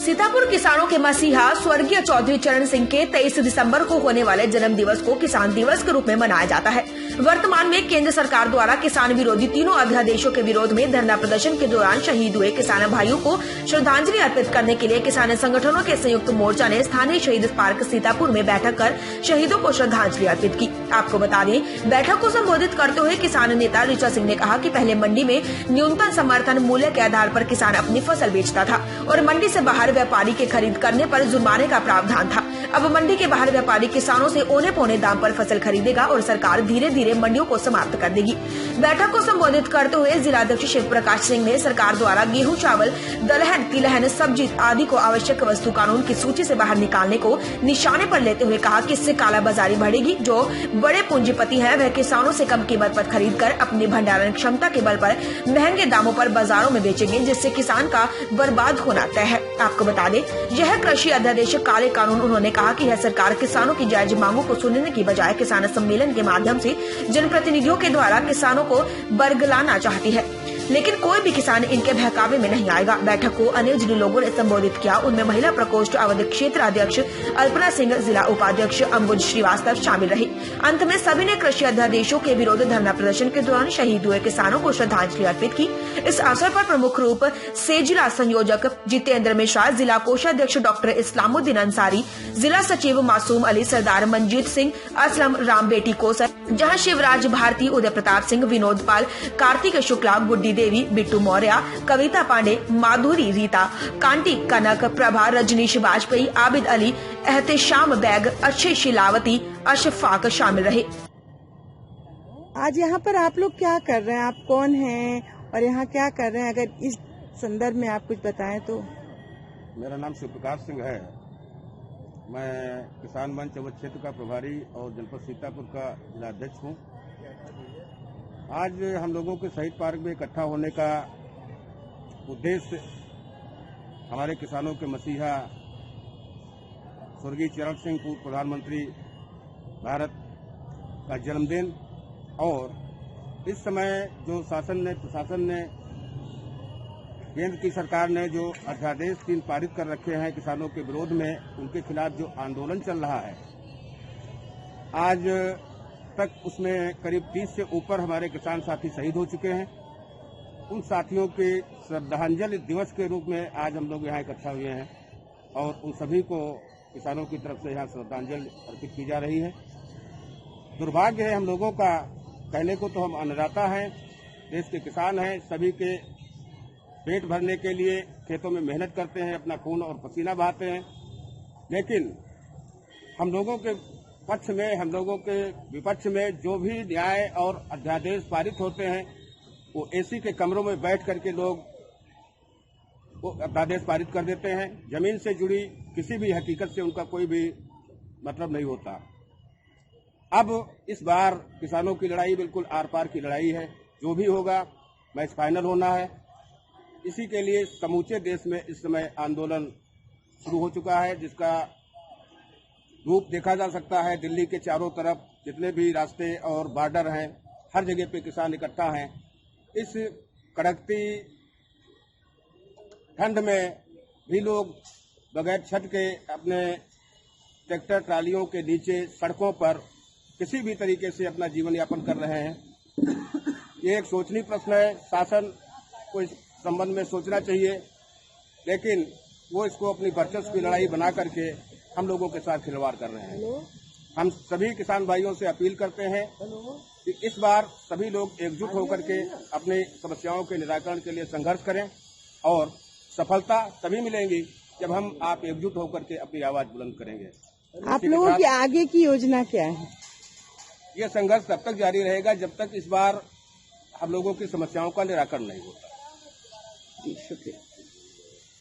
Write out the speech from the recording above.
सीतापुर किसानों के मसीहा स्वर्गीय चौधरी चरण सिंह के 23 दिसंबर को होने वाले जन्म दिवस को किसान दिवस के रूप में मनाया जाता है। वर्तमान में केंद्र सरकार द्वारा किसान विरोधी तीनों अध्यादेशों के विरोध में धरना प्रदर्शन के दौरान शहीद हुए किसान भाइयों को श्रद्धांजलि अर्पित करने के लिए किसान संगठनों के संयुक्त मोर्चा ने स्थानीय शहीद पार्क सीतापुर में बैठक कर शहीदों को श्रद्धांजलि अर्पित की। आपको बता दें, बैठक को संबोधित करते हुए किसान नेता ऋचा सिंह ने कहा कि पहले मंडी में न्यूनतम समर्थन मूल्य के आधार पर किसान अपनी फसल बेचता था और मंडी से बाहर व्यापारी के खरीद करने पर जुर्माने का प्रावधान था। अब मंडी के बाहर व्यापारी किसानों से औने पौने दाम पर फसल खरीदेगा और सरकार धीरे धीरे मंडियों को समाप्त कर देगी। बैठक को संबोधित करते हुए जिलाध्यक्ष शिव प्रकाश सिंह ने सरकार द्वारा गेहूं, चावल, दलहन, तिलहन, सब्जी आदि को आवश्यक वस्तु कानून की सूची से बाहर निकालने को निशाने पर लेते हुए कहा कि इससे कालाबाजारी बढ़ेगी। जो बड़े पूंजीपति हैं वह किसानों से कम कीमत पर खरीद कर अपनी भंडारण क्षमता के बल पर महंगे दामों पर बाजारों में बेचेंगे, जिससे किसान का बर्बाद होना तय है। आपको बता दें, यह कृषि अध्यादेश काले कानून। उन्होंने कहा कि यह सरकार किसानों की जायज मांगों को सुनने की बजाय किसान सम्मेलन के माध्यम से जनप्रतिनिधियों के द्वारा किसानों को बरगलाना चाहती है, लेकिन कोई भी किसान इनके बहकावे में नहीं आएगा। बैठक को अन्य जिले लोगों ने संबोधित किया। उनमें महिला प्रकोष्ठ अवध क्षेत्र अध्यक्ष अल्पना सिंह, जिला उपाध्यक्ष अंबुज श्रीवास्तव शामिल रही। अंत में सभी ने कृषि अध्यादेशों के विरोध धरना प्रदर्शन के दौरान शहीद हुए किसानों को श्रद्धांजलि अर्पित की। इस अवसर पर प्रमुख रूप से जिला संयोजक जितेंद्र मिश्रा, जिला कोषाध्यक्ष डॉक्टर इस्लामुद्दीन अंसारी, जिला सचिव मासूम अली, सरदार मंजीत सिंह, असलम राम बेटी कोसर, जहां शिवराज भारती, उदय प्रताप सिंह, विनोद पाल, कार्तिक शुक्ला, गुड्डी देवी, बिट्टू मौर्य, कविता पांडे, माधुरी, रीता कांटी, कनक, प्रभा, रजनीश वाजपेयी, आबिद अली, एहतेशाम बैग, अक्षय शिलावती, अशफाक शामिल रहे। आज यहाँ पर आप लोग क्या कर रहे हैं? आप कौन हैं और यहाँ क्या कर रहे हैं? अगर इस संदर्भ में आप कुछ बताएं तो। मेरा नाम शिव प्रकाश सिंह है। मैं किसान मंच अवध क्षेत्र का प्रभारी और जनपद सीतापुर का जिलाध्यक्ष हूँ। आज हम लोगों के शहीद पार्क में इकट्ठा होने का उद्देश्य हमारे किसानों के मसीहा स्वर्गीय चरण सिंह, पूर्व प्रधानमंत्री भारत का जन्मदिन, और इस समय जो प्रशासन ने केंद्र की सरकार ने जो अध्यादेश 3 पारित कर रखे हैं किसानों के विरोध में, उनके खिलाफ जो आंदोलन चल रहा है, आज तक उसमें करीब 30 से ऊपर हमारे किसान साथी शहीद हो चुके हैं। उन साथियों के श्रद्धांजलि दिवस के रूप में आज हम लोग यहाँ इकट्ठा हुए हैं और उन सभी को किसानों की तरफ से यहाँ श्रद्धांजलि अर्पित की जा रही है। दुर्भाग्य है हम लोगों का, कहने को तो हम अन्नदाता हैं, देश के किसान हैं, सभी के पेट भरने के लिए खेतों में मेहनत करते हैं, अपना खून और पसीना बहाते हैं, लेकिन हम लोगों के पक्ष में, हम लोगों के विपक्ष में जो भी न्याय और अध्यादेश पारित होते हैं वो एसी के कमरों में बैठ करके लोग वो अध्यादेश पारित कर देते हैं। जमीन से जुड़ी किसी भी हकीकत से उनका कोई भी मतलब नहीं होता। अब इस बार किसानों की लड़ाई बिल्कुल आर पार की लड़ाई है। जो भी होगा मैच फाइनल होना है। इसी के लिए समूचे देश में इस समय आंदोलन शुरू हो चुका है, जिसका रूप देखा जा सकता है। दिल्ली के चारों तरफ जितने भी रास्ते और बॉर्डर हैं, हर जगह पे किसान इकट्ठा हैं। इस कड़कती ठंड में भी लोग बगैर छत के अपने ट्रैक्टर ट्रालियों के नीचे सड़कों पर किसी भी तरीके से अपना जीवन यापन कर रहे हैं। ये एक सोचनीय प्रश्न है। शासन को इस संबंध में सोचना चाहिए, लेकिन वो इसको अपनी वर्चस्व की लड़ाई बना करके हम लोगों के साथ खिलवाड़ कर रहे हैं। हम सभी किसान भाइयों से अपील करते हैं कि इस बार सभी लोग एकजुट होकर के अपनी समस्याओं के निराकरण के लिए संघर्ष करें, और सफलता तभी मिलेगी जब आप एकजुट होकर के अपनी आवाज बुलंद करेंगे। आप लोगों की आगे की योजना क्या है? यह संघर्ष तब तक जारी रहेगा जब तक इस बार हम लोगों की समस्याओं का निराकरण नहीं होता। शुक्रिया।